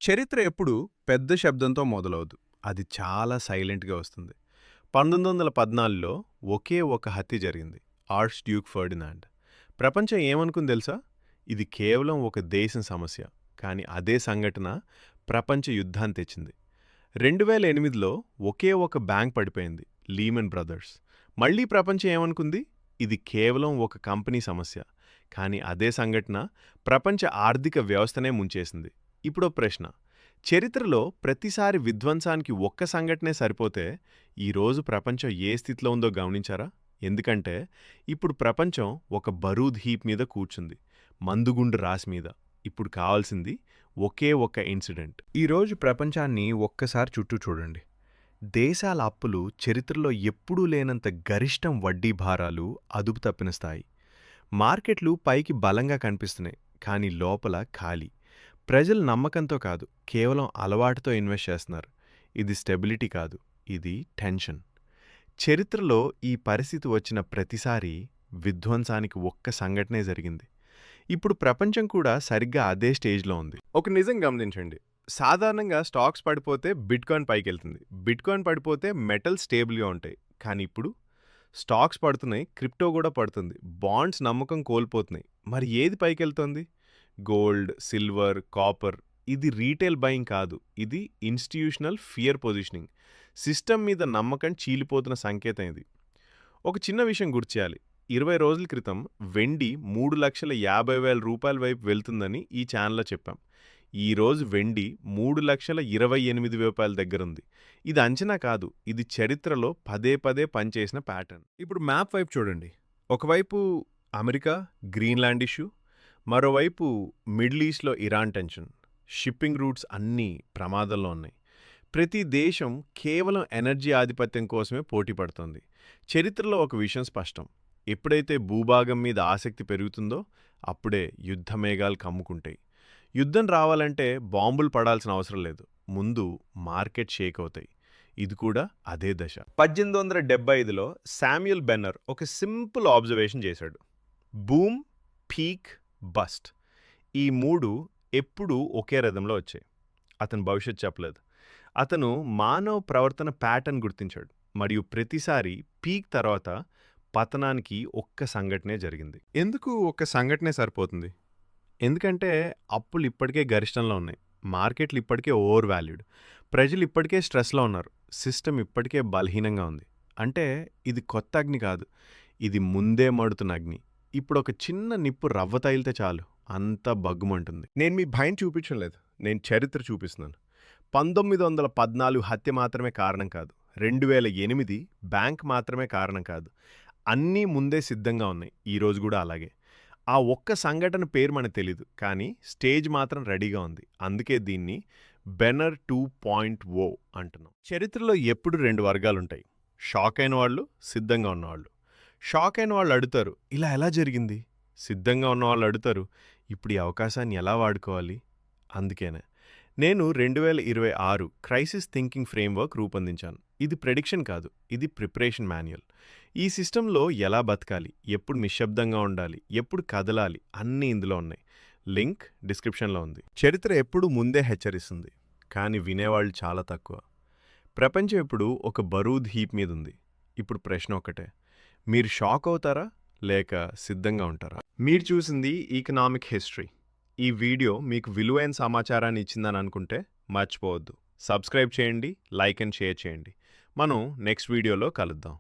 చరిత్ర ఎప్పుడూ పెద్ద శబ్దంతో మొదలవదు. అది చాలా సైలెంట్‌గా వస్తుంది. 1914లో ఒకే ఒక హత్య జరిగింది. Arch Duke Ferdinand. ప్రపంచం ఏమనుకుంది తెలుసా? ఇది కేవలం ఒక దేశం సమస్య. కానీ అదే సంఘటన ప్రపంచ యుద్ధాన్ని తెచ్చింది. 2008లో ఒకే ఒక బ్యాంక్ పడిపోయింది, లీమన్ బ్రదర్స్. మళ్ళీ ప్రపంచం ఏమనుకుంది? ఇది కేవలం ఒక కంపెనీ సమస్య. కానీ అదే సంఘటన ప్రపంచ ఆర్థిక వ్యవస్థనే ముంచేసింది. ఇప్పుడో ప్రశ్న. చరిత్రలో ప్రతిసారి విధ్వంసానికి ఒక్క సంఘటనే సరిపోతే ఈరోజు ప్రపంచం ఏ స్థితిలో ఉందో గమనించారా? ఎందుకంటే ఇప్పుడు ప్రపంచం ఒక బరూద్ హీప్ మీద కూర్చుంది, మందుగుండు రాసి మీద. ఇప్పుడు కావాల్సింది ఒకే ఒక్క ఇన్సిడెంట్. ఈరోజు ప్రపంచాన్ని ఒక్కసారి చుట్టూ చూడండి. దేశాల అప్పులు చరిత్రలో ఎప్పుడూ లేనంత గరిష్టం వడ్డీ భారాలు, అదుపు తప్పిన స్థాయి. మార్కెట్లు పైకి బలంగా కనిపిస్తున్నాయి, కానీ లోపల ఖాళీ. ప్రజలు నమ్మకంతో కాదు, కేవలం అలవాటుతో ఇన్వెస్ట్ చేస్తున్నారు. ఇది స్టెబిలిటీ కాదు, ఇది టెన్షన్. చరిత్రలో ఈ పరిస్థితి వచ్చిన ప్రతిసారి విధ్వంసానికి ఒక్క సంఘటనే జరిగింది. ఇప్పుడు ప్రపంచం కూడా సరిగ్గా అదే స్టేజ్లో ఉంది. ఒక నిజం గమనించండి. సాధారణంగా స్టాక్స్ పడిపోతే బిట్కాయిన్ పైకెళ్తుంది, బిట్కాయిన్ పడిపోతే మెటల్ స్టేబుల్గా ఉంటాయి. కానీ ఇప్పుడు స్టాక్స్ పడుతున్నాయి, క్రిప్టో కూడా పడుతుంది, బాండ్స్ నమ్మకం కోల్పోతున్నాయి. మరి ఏది పైకెళ్తోంది? Gold, silver, copper. ఇది రీటైల్ బయింగ్ కాదు, ఇది ఇన్స్టిట్యూషనల్ ఫియర్ పొజిషనింగ్. సిస్టమ్ మీద నమ్మకం చీలిపోతున్న సంకేతం ఇది. ఒక చిన్న విషయం గుర్తించాలి. 20 రోజుల క్రితం వెండి 3,50,000 వైపు వెళ్తుందని ఈ ఛానల్లో చెప్పాం. ఈరోజు వెండి 3,28,000 దగ్గరుంది. ఇది అంచనా కాదు, ఇది చరిత్రలో పదే పదే పనిచేసిన ప్యాటర్న్. ఇప్పుడు మ్యాప్ వైపు చూడండి. ఒకవైపు అమెరికా, గ్రీన్లాండ్ ఇష్యూ, మరోవైపు మిడిల్ ఈస్ట్లో ఇరాన్ టెన్షన్. షిప్పింగ్ రూట్స్ అన్నీ ప్రమాదంలో ఉన్నాయి. ప్రతి దేశం కేవలం ఎనర్జీ ఆధిపత్యం కోసమే పోటీ పడుతోంది. చరిత్రలో ఒక విషయం స్పష్టం. ఎప్పుడైతే భూభాగం మీద ఆసక్తి పెరుగుతుందో అప్పుడే యుద్ధ మేఘాలు కమ్ముకుంటాయి. యుద్ధం రావాలంటే బాంబులు పడాల్సిన అవసరం లేదు, ముందు మార్కెట్ షేక్ అవుతాయి. ఇది కూడా అదే దశ. 1875లో శామ్యూల్ బెన్నర్ ఒక సింపుల్ ఆబ్జర్వేషన్ చేశాడు. Boom, peak, bust. ఈ మూడు ఎప్పుడూ ఒకే రథంలో వచ్చాయి. అతను భవిష్యత్ చెప్పలేదు. అతను మానవ ప్రవర్తన ప్యాటర్న్ గుర్తించాడు. మరియు ప్రతిసారి పీక్ తర్వాత పతనానికి ఒక్క సంఘటనే జరిగింది. ఎందుకు ఒక్క సంఘటనే సరిపోతుంది? ఎందుకంటే అప్పులు ఇప్పటికే గరిష్టంలో ఉన్నాయి, మార్కెట్లు ఇప్పటికే ఓవర్ వాల్యూడ్, ప్రజలు ఇప్పటికే స్ట్రెస్లో ఉన్నారు, సిస్టమ్ ఇప్పటికే బలహీనంగా ఉంది. అంటే ఇది కొత్త అగ్ని కాదు, ఇది ముందే మడుతున్న అగ్ని. ఇప్పుడు ఒక చిన్న నిప్పు రవ్వ తగిలితే చాలు, అంతా బగ్గుమంటుంది. నేను మీ భయం చూపించడం లేదు, నేను చరిత్ర చూపిస్తున్నాను. 1914 హత్య మాత్రమే కారణం కాదు, 2008 బ్యాంక్ మాత్రమే కారణం కాదు. అన్నీ ముందే సిద్ధంగా ఉన్నాయి. ఈరోజు కూడా అలాగే. ఆ ఒక్క సంఘటన పేరు మనకు తెలీదు, కానీ స్టేజ్ మాత్రం రెడీగా ఉంది. అందుకే దీన్ని బెన్నర్ 2.0 అంటున్నాం. చరిత్రలో ఎప్పుడు 2 వర్గాలుంటాయి. షాక్ అయిన వాళ్ళు, సిద్ధంగా ఉన్నవాళ్ళు. షాక్ అయిన వాళ్ళు అడుగుతారు, ఇలా ఎలా జరిగింది? సిద్ధంగా ఉన్నవాళ్ళు అడుగుతారు, ఇప్పుడు ఈ అవకాశాన్ని ఎలా వాడుకోవాలి? అందుకేనే నేను 2026 క్రైసిస్ థింకింగ్ ఫ్రేమ్వర్క్ రూపొందించాను. ఇది ప్రెడిక్షన్ కాదు, ఇది ప్రిపరేషన్ మాన్యువల్. ఈ సిస్టంలో ఎలా బతకాలి, ఎప్పుడు నిశ్శబ్దంగా ఉండాలి, ఎప్పుడు కదలాలి, అన్నీ ఇందులో ఉన్నాయి. లింక్ డిస్క్రిప్షన్లో ఉంది. చరిత్ర ఎప్పుడు ముందే హెచ్చరిస్తుంది, కానీ వినేవాళ్ళు చాలా తక్కువ. ప్రపంచం ఇప్పుడు ఒక బరూద్ హీప్ మీద ఉంది. ఇప్పుడు ప్రశ్న ఒక్కటే, మీరు షాక్ అవుతారా లేక సిద్ధంగా ఉంటారా? మీరు చూసింది ఈకనామిక్ హిస్టరీ. ఈ వీడియో మీకు విలువైన సమాచారాన్ని ఇచ్చిందని అనుకుంటే మర్చిపోవద్దు. సబ్స్క్రైబ్ చేయండి, లైక్ అండ్ షేర్ చేయండి. మనం నెక్స్ట్ వీడియోలో కలుద్దాం.